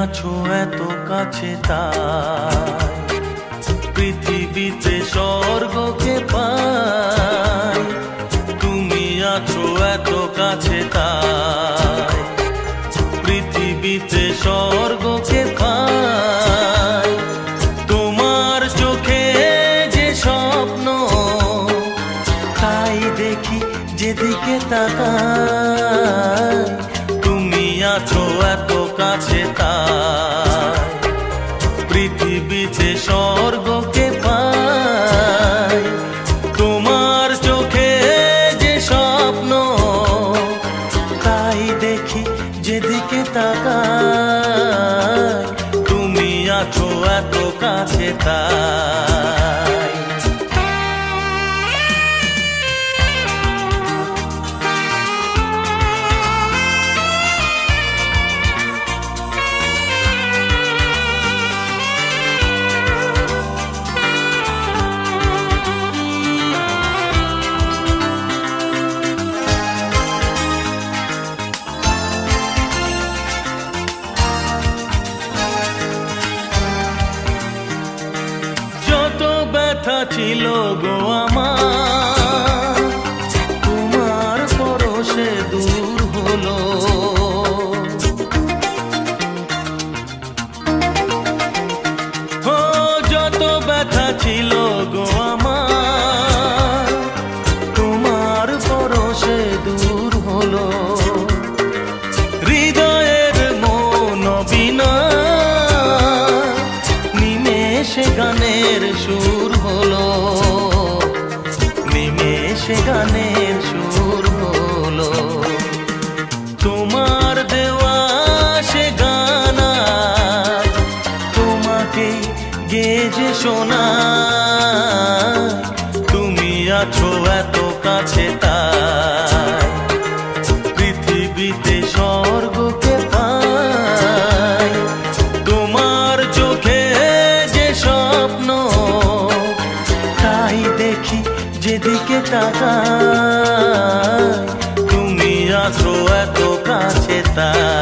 আছো এত কাছে তাই পৃথিবীতে স্বর্গকে পাই। তুমি আছো এত কাছে তাই পৃথিবীতে স্বর্গকে পাই। তোমার চোখে যে স্বপ্ন তাই দেখি যেদিকে তাকাই। তুমি আছো এত কাছে তাই পৃথিবীতে স্বর্গকে পাই। তোমার চোখে যে স্বপ্ন তাই দেখি যেদিকে তাকাই। তুমি আছো এত কাছে তাই। ব্যথা ছিল গো আমার তোমার পরশে দূর হলো। ও যত ব্যথা ছিল গো আমার তোমার পরশে দূর হলো। হৃদয়ের মন বিনা নিমেষে গানের সুর হলো। নিমেষে গানের সুর হলো। তোমার দেওয়া সে গানা তোমাকে গেজে শোনা। তুমি আছো এত কাছে তাই পৃথিবীতে স্বর্গকে পাই। তোমার চোখে যে স্বপ্ন তাই দেখি যেদিকে তাকাই। তুমি আছো এত কাছে তাই।